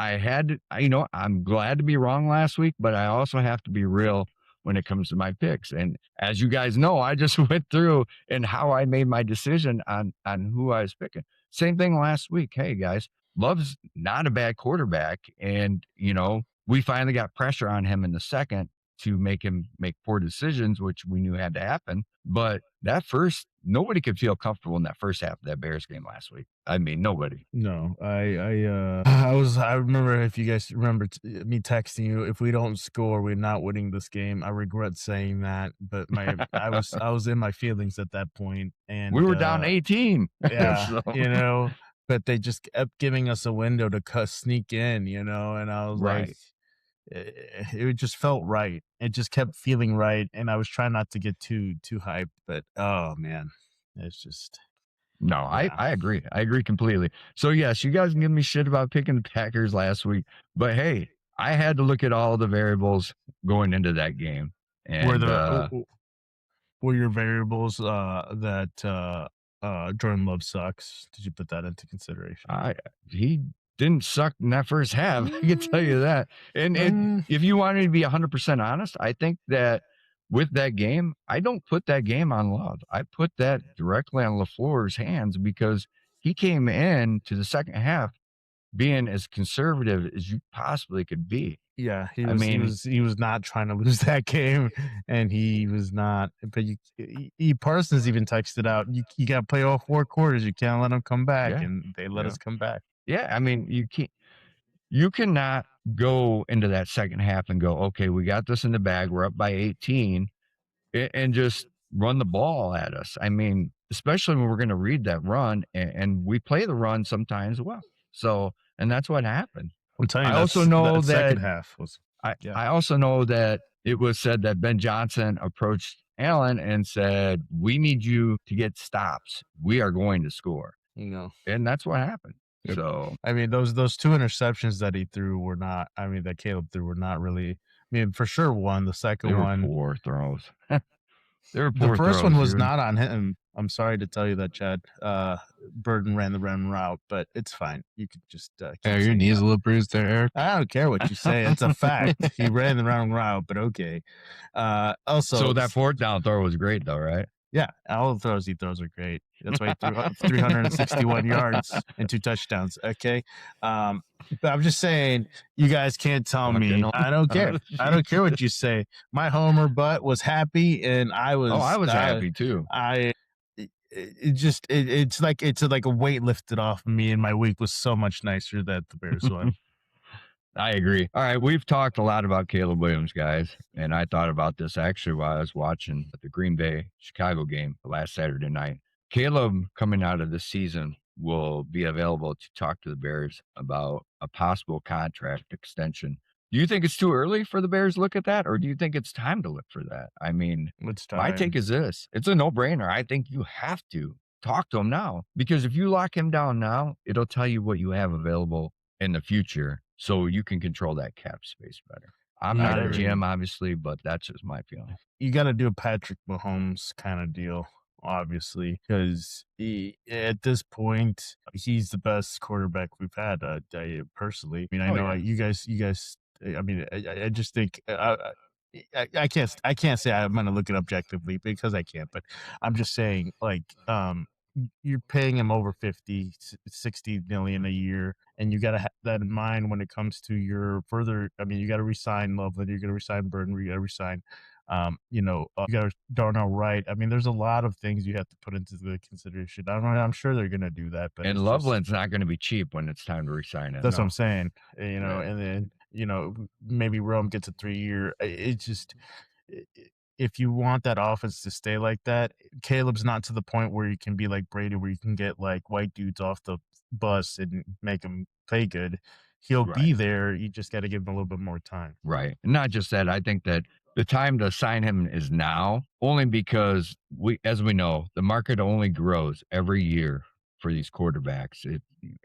I'm glad to be wrong last week, but I also have to be real when it comes to my picks. And as you guys know, I just went through and how I made my decision on who I was picking. Same thing last week. Hey guys, Love's not a bad quarterback. And, we finally got pressure on him in the second to make him make poor decisions, which we knew had to happen. But nobody could feel comfortable in that first half of that Bears game last week. I mean, nobody. No, I remember, if you guys remember me texting you, if we don't score, we're not winning this game. I regret saying that, but I was in my feelings at that point, and we were down 18. Yeah, but they just kept giving us a window to sneak in, and I was like, it just felt right. It just kept feeling right, and I was trying not to get too hyped, but oh man, it's just. No, I agree. I agree completely. So yes, you guys can give me shit about picking the Packers last week, but hey, I had to look at all the variables going into that game. And were your variables that Jordan Love sucks? Did you put that into consideration? He didn't suck in that first half. I can tell you that. And if you want me to be 100% honest, I think that with that game, I don't put that game on Love. I put that directly on LaFleur's hands because he came in to the second half being as conservative as you possibly could be. Yeah, I mean, he was not trying to lose that game, and he was not. But Parsons even texted out, "You got to play all 4 quarters. You can't let them come back," Yeah. and they let us come back. Yeah, I mean, you cannot go into that second half and go, okay, we got this in the bag. We're up by 18, and just run the ball at us. I mean, especially when we're going to read that run, and we play the run sometimes well. So, and that's what happened. I'm telling you, I also know that second half was. I also know that it was said that Ben Johnson approached Allen and said, "We need you to get stops. We are going to score." And that's what happened. Yep. So I mean, those 2 interceptions that he threw were not. I mean, that Caleb threw were not really. I mean, for sure, one. The second one, poor throws. They were the poor first throws, one was dude. not on him. I'm sorry to tell you that, Chad. Burden ran the run route, but it's fine. You could just. Are your knees a little bruised there, Eric? I don't care what you say. It's a fact. He ran the wrong route, but okay. Also, So that 4th down throw was great, though, right? Yeah, all the throws he throws are great. That's why he threw 361 yards and 2 touchdowns. Okay, but I'm just saying, you guys can't tell me. I don't care. I don't care what you say. My homer butt was happy, and I was. Oh, I was happy too. It's like a weight lifted off of me, and my week was so much nicer that the Bears won. I agree. All right, we've talked a lot about Caleb Williams, guys, and I thought about this actually while I was watching the Green Bay Chicago game last Saturday night. Caleb, coming out of this season, will be available to talk to the Bears about a possible contract extension. Do you think it's too early for the Bears to look at that, or do you think it's time to look for that? I mean, my take is this. It's a no-brainer. I think you have to talk to him now, because if you lock him down now, it'll tell you what you have available in the future, so you can control that cap space better. I'm not a GM, obviously, but that's just my feeling. You got to do a Patrick Mahomes kind of deal, obviously, because at this point, he's the best quarterback we've had. Personally, I mean, I know you guys. I mean, I just think I can't say I'm going to look it objectively because I can't, but I'm just saying, like, you're paying him over 50, 60 million a year, and you got to have that in mind when it comes to your further. I mean, you got to resign Loveland, you're going to resign Burton, you got to resign, you got Darnell Wright. I mean, there's a lot of things you have to put into the consideration. I'm sure they're going to do that, but and Loveland's not going to be cheap when it's time to resign it. That's what I'm saying. And then maybe Rome gets a 3-year. It's just. If you want that offense to stay like that, Caleb's not to the point where you can be like Brady, where you can get like white dudes off the bus and make them play good. He'll be there. You just got to give him a little bit more time. Right. And not just that. I think that the time to sign him is now, only because as we know, the market only grows every year for these quarterbacks.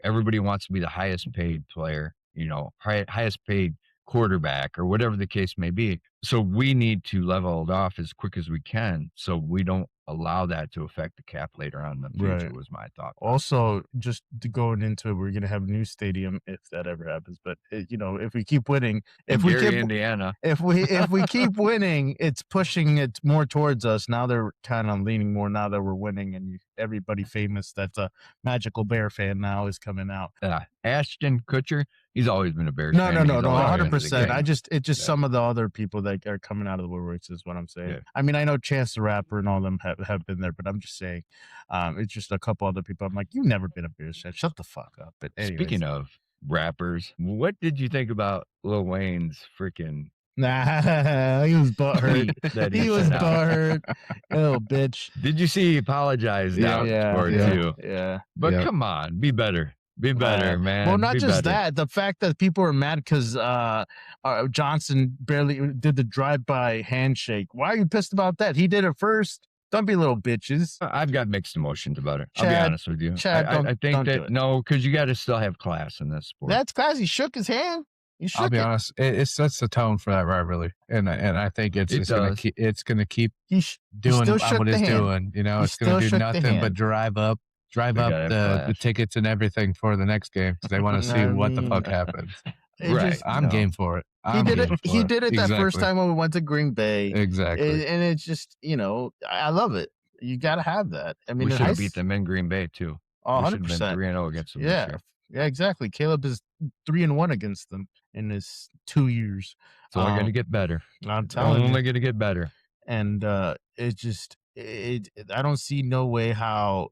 Everybody wants to be the highest paid player, highest paid quarterback, or whatever the case may be. So we need to level it off as quick as we can, so we don't allow that to affect the cap later on in the future. Was my thought. Also, just to going into it, we're going to have a new stadium if that ever happens. But if we keep winning, Indiana, if we keep winning, it's pushing it more towards us. Now they're kind of leaning more now that we're winning, and everybody famous that's a Magical Bear fan now is coming out. Ashton Kutcher, he's always been a Bears fan. No, 100%. It's just some of the other people that are coming out of the woodworks is what I'm saying. Yeah. I mean, I know Chance the Rapper and all them have been there, but I'm just saying, it's just a couple other people. I'm like, you've never been a Bears fan. Shut the fuck up. But anyways. Speaking of rappers, what did you think about Lil Wayne's freaking? Nah, he was butthurt. He was butthurt. Oh, bitch. Did you see he apologized afterwards too? Yeah. But come on, be better. Be better, man. Well, not just that. The fact that people are mad because Johnson barely did the drive-by handshake. Why are you pissed about that? He did it first. Don't be little bitches. I've got mixed emotions about it. I'll be honest with you. Chad, I think that no, because you got to still have class in this sport. That's class. He shook his hand. I'll be honest. It sets the tone for that rivalry, and I think it's gonna keep doing what it's doing. It's gonna do nothing but drive up the tickets and everything for the next game because they want to see what the fuck happens. I'm game for it. He did it that first time when we went to Green Bay. Exactly. And it's just, I love it. You got to have that. I mean, we should have beat them in Green Bay too. 100%. 3-0 against them. Yeah. Yeah, exactly. Caleb is 3-1 against them in his 2 years. It's only going to get better. I'm It's telling you. only going to get better. And it just I don't see no way how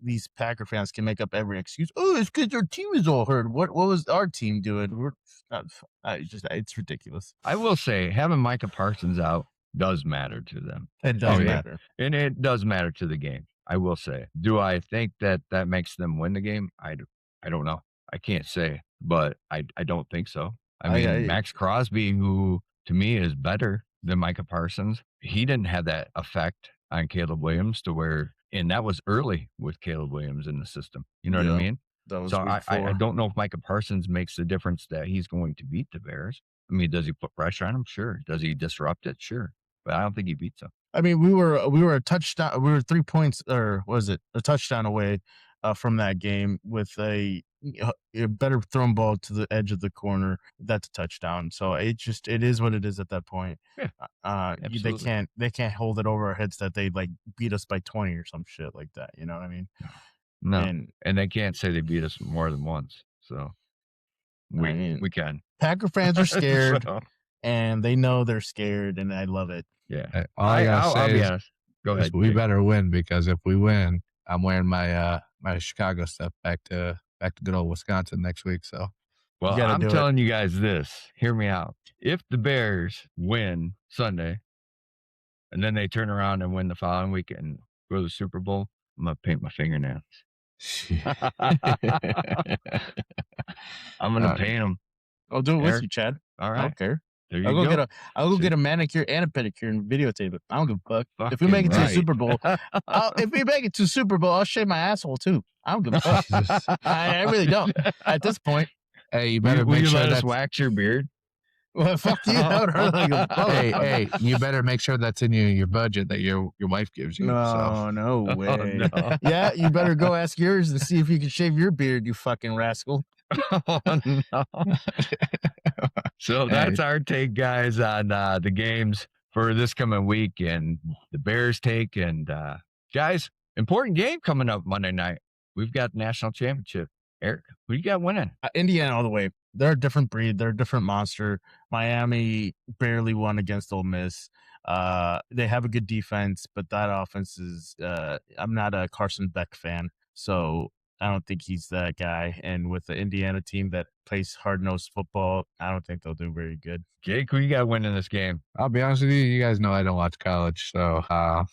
these Packer fans can make up every excuse. Oh, it's because our team is all hurt. What was our team doing? We're not, it's ridiculous. I will say having Micah Parsons out does matter to them. It does matter, and it does matter to the game. I will say. Do I think that makes them win the game? I don't know. I can't say, but I don't think so. I mean, Max Crosby, who to me is better than Micah Parsons, he didn't have that effect on Caleb Williams to where, and that was early with Caleb Williams in the system. You know what I mean? That was so I don't know if Micah Parsons makes the difference that he's going to beat the Bears. I mean, does he put pressure on them? Sure. Does he disrupt it? Sure. But I don't think he beats them. I mean, we were a touchdown. We were 3 points, or was it a touchdown away from that game with a better thrown ball to the edge of the corner. That's a touchdown. So it is what it is at that point. Yeah, they can't hold it over our heads that they like beat us by 20 or some shit like that. You know what I mean? No, and they can't say they beat us more than once. So we can. Packer fans are scared, and they know they're scared, and I love it. Yeah, I'll be honest. Go ahead. We better win, because if we win, I'm wearing my my Chicago stuff back to good old Wisconsin next week. So, well, I'm telling you guys this. Hear me out. If the Bears win Sunday, and then they turn around and win the following week and go to the Super Bowl, I'm gonna paint my fingernails. I'm gonna paint them. I'll do it with you, Chad. All right. I don't care. There you go. I'll go get a manicure and a pedicure and videotape it. I don't give a fuck. If we make it to the Super Bowl, if we make it to Super Bowl, I'll shave my asshole too. I don't give a fuck. I really don't. At this point, hey, you better make sure let us wax your beard. Well, fuck you. Hey, you better make sure that's in your budget that your wife gives you. No way. No. Yeah, you better go ask yours and see if you can shave your beard, you fucking rascal. Oh, no. So that's our take, guys, on the games for this coming week, and the Bears take. And guys, important game coming up Monday night. We've got the national championship. Eric, who you got winning? Indiana all the way. They're a different breed. They're a different monster. Miami barely won against Ole Miss. They have a good defense, but that offense is I'm not a Carson Beck fan, so I don't think he's that guy. And with the Indiana team that plays hard-nosed football, I don't think they'll do very good. Jake, who you got winning this game? I'll be honest with you. You guys know I don't watch college, so I'm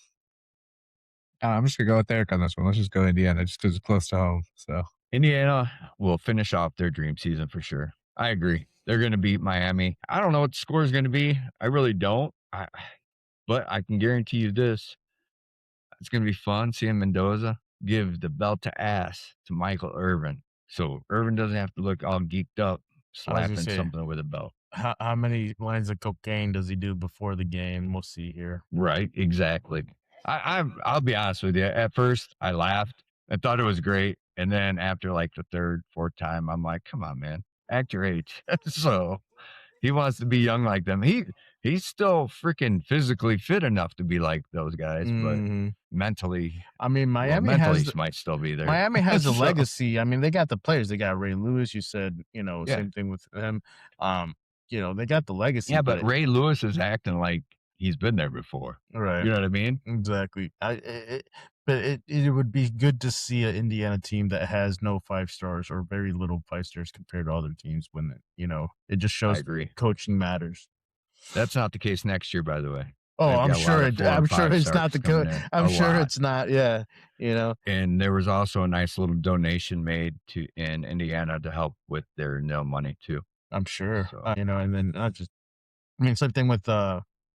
just going to go with Erick on this one. Let's just go Indiana just because it's close to home. So Indiana will finish off their dream season for sure. I agree. They're going to beat Miami. I don't know what the score is going to be. I really don't. But I can guarantee you this. It's going to be fun seeing Mendoza give the belt to ass to Michael Irvin. So Irvin doesn't have to look all geeked up slapping something with a belt. How many lines of cocaine does he do before the game? We'll see here. Right, exactly. I'll be honest with you. At first, I laughed. I thought it was great. And then after like the third, fourth time, I'm like, come on, man, act your age. So he wants to be young like them. He's still freaking physically fit enough to be like those guys, but mentally, I mean, Miami might still be there. Miami has a legacy. I mean, they got the players. They got Ray Lewis. You said, same thing with him. They got the legacy. Yeah, but Ray Lewis is acting like he's been there before. Right. You know what I mean? Exactly. But it would be good to see an Indiana team that has no 5 stars or very little 5 stars compared to other teams when it just shows coaching matters. That's not the case next year, by the way. Oh, I'm sure it's not the coach. I'm sure it's not. Yeah. And there was also a nice little donation made in Indiana to help with their nil money too. I'm sure. So, and then same thing with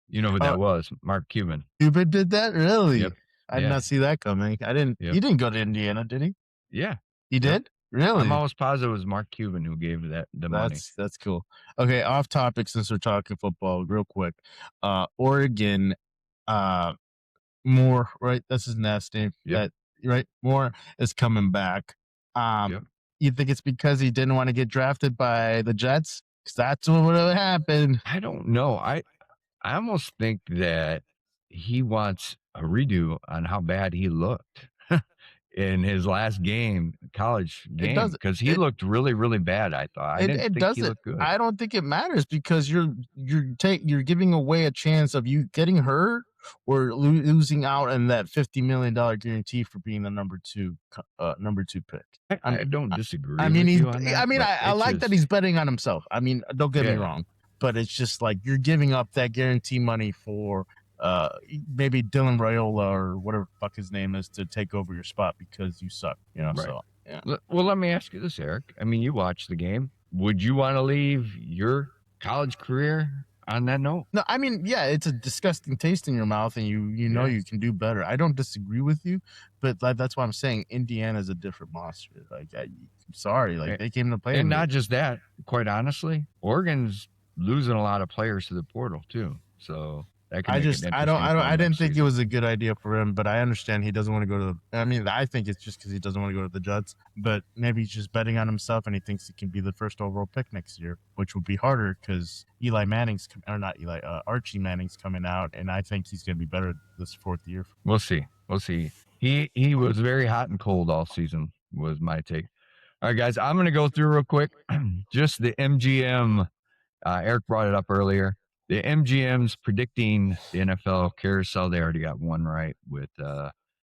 you know who that was? Mark Cuban. Cuban did that? Really? Yep. I did not see that coming. I didn't. He didn't go to Indiana, did he? Yeah. He did? Really? I'm almost positive it was Mark Cuban who gave the money. That's cool. Okay, off topic since we're talking football, real quick. Oregon, Moore, right? That's his last name. Yep. Right? Moore is coming back. You think it's because he didn't want to get drafted by the Jets? Because that's what would have happened. I don't know. I almost think that he wants a redo on how bad he looked. in his last college game, doesn't- because he looked really, really bad. I thought. I didn't It think he doesn't. looked good. I don't think it matters because you're giving away a chance of you getting hurt or losing out on that $50 million guarantee for being the number two pick. I don't disagree. I mean, with you on that, I like that he's betting on himself. I mean, don't get me wrong, but it's just like you're giving up that guarantee money for maybe Dylan Raiola or whatever the fuck his name is to take over your spot because you suck. Right. So yeah. Well, let me ask you this, Eric. I mean, you watched the game. Would you want to leave your college career on that note? No, I mean, yeah, it's a disgusting taste in your mouth, and you know you can do better. I don't disagree with you, but that's why I'm saying Indiana is a different monster. Like, I'm sorry, like they came to play, and not just that. Quite honestly, Oregon's losing a lot of players to the portal too. So that can I didn't think it was a good idea for him, but I understand he doesn't want to go to I mean, I think it's just because he doesn't want to go to the Jets, but maybe he's just betting on himself and he thinks he can be the first overall pick next year, which would be harder because Archie Manning's coming out, and I think he's going to be better this fourth year. We'll see. He was very hot and cold all season, was my take. All right, guys, I'm going to go through real quick just the MGM. Eric brought it up earlier. The MGM's predicting the NFL carousel. They already got one right with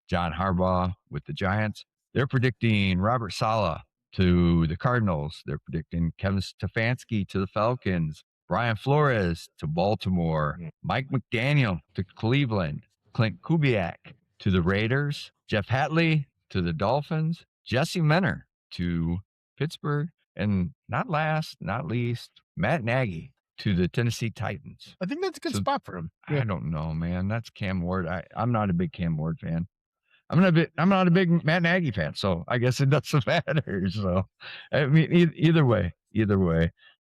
John Harbaugh with the Giants. They're predicting Robert Saleh to the Cardinals. They're predicting Kevin Stefanski to the Falcons. Brian Flores to Baltimore. Mike McDaniel to Cleveland. Clint Kubiak to the Raiders. Jeff Hatley to the Dolphins. Jesse Menner to Pittsburgh. And not last, not least, Matt Nagy to the Tennessee Titans. I think that's a good spot for him. I don't know, man. That's Cam Ward. I'm not a big Cam Ward fan. I'm not a big Matt Nagy fan, so I guess it doesn't matter. So, I mean, either way.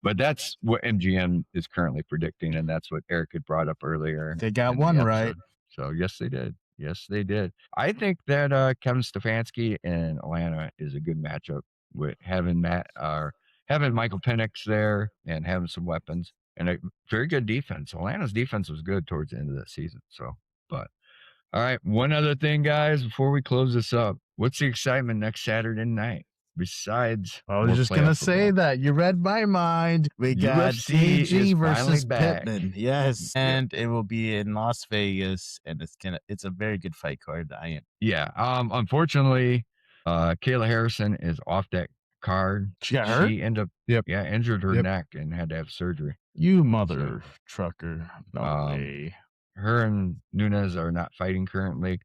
But that's what MGM is currently predicting, and that's what Eric had brought up earlier. They got one right. So, yes, they did. I think that Kevin Stefanski and Atlanta is a good matchup with having Michael Penix there and having some weapons. And a very good defense. Atlanta's defense was good towards the end of that season. So, but all right. One other thing, guys, before we close this up, what's the excitement next Saturday night? Besides, I was just gonna say that you read my mind. We got DG versus Pittman. Yes, and it will be in Las Vegas, and it's a very good fight card. Yeah. Unfortunately, Kayla Harrison is off that card. She got hurt? She ended up injured her neck and had to have surgery. You mother trucker. No way. Her and Nunes are not fighting currently.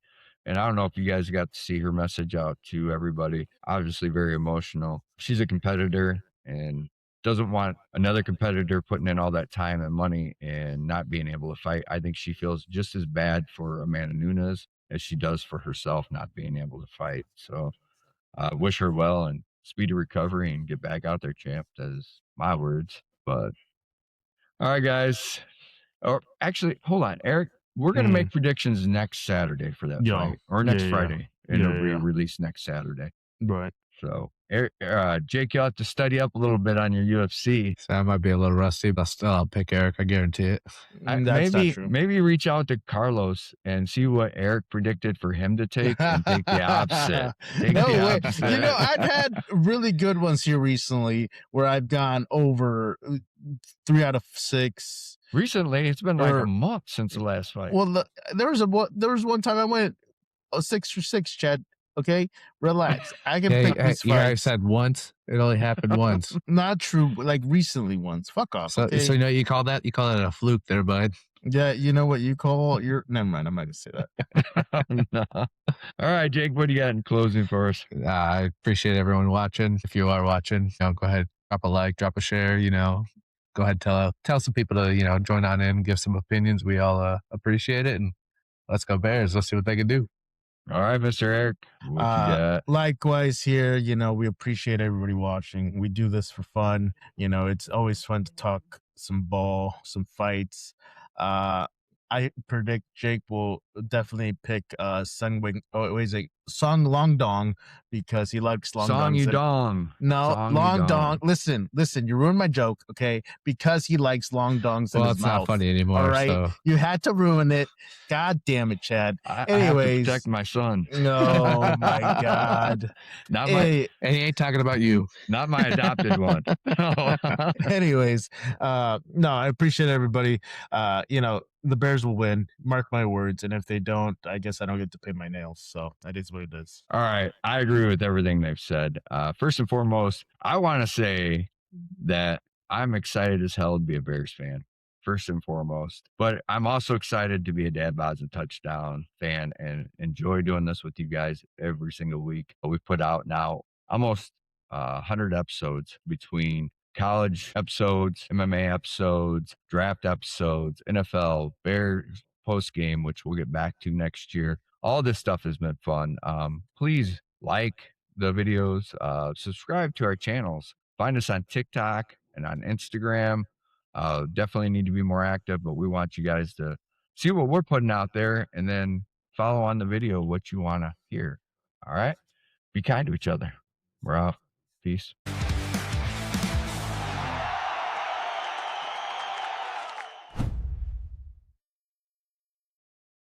And I don't know if you guys got to see her message out to everybody. Obviously very emotional. She's a competitor and doesn't want another competitor putting in all that time and money and not being able to fight. I think she feels just as bad for Amanda Nunes as she does for herself not being able to fight. So wish her well and speedy recovery and get back out there, champ. That is my words. But all right, guys. Or actually, hold on, Eric. We're going to make predictions next Saturday for that fight, or next Friday, and it'll be released next Saturday. Right. So, Eric, Jake, you'll have to study up a little bit on your UFC. So I might be a little rusty, but still, I'll pick Eric. I guarantee it. Maybe reach out to Carlos and see what Eric predicted for him to take, and take the opposite. Opposite. You know, I've had really good ones here recently where I've gone over 3 out of 6. Recently, it's been like a month since the last fight. Well, there was one time I went 6 for 6, Chad. Okay, relax. I can pick these fights. I said once. It only happened once. Not true. Like recently once. Fuck off. So you know you call that a fluke there, bud. Yeah, you know what you call your. Never mind. I'm not gonna say that. No. All right, Jake. What do you got in closing for us? I appreciate everyone watching. If you are watching, go ahead, drop a like, drop a share. Go ahead, tell some people to join on in, give some opinions. We all appreciate it, and let's go Bears. Let's see what they can do. All right, Mr. Eric. What you got? Likewise here, we appreciate everybody watching. We do this for fun. It's always fun to talk some ball, some fights. I predict Jake will definitely pick Sungwing Song Long Dong because he likes long Song dongs. you dong. No, Song you long dong. dong. Listen, you ruined my joke, okay? Because he likes long dongs in Well, his it's mouth. not funny anymore. All right, So you had to ruin it. God damn it, Chad. I have to Anyways, protect my son. oh my God. Not my, Hey, and he ain't talking about you. not my adopted one. anyways, no, I appreciate everybody. The Bears will win. Mark my words. And if they don't, I guess I don't get to pay my nails. So that is what it is. All right. I agree with everything they've said. First and foremost, I want to say that I'm excited as hell to be a Bears fan, first and foremost. But I'm also excited to be a Dad Bods and Touchdown fan and enjoy doing this with you guys every single week. We put out now almost 100 episodes between college episodes, MMA episodes, draft episodes, NFL, Bears post game, which we'll get back to next year. All this stuff has been fun. Please like the videos, subscribe to our channels, find us on TikTok and on Instagram. Definitely need to be more active, but we want you guys to see what we're putting out there and then follow on the video what you want to hear. All right. Be kind to each other. We're out. Peace.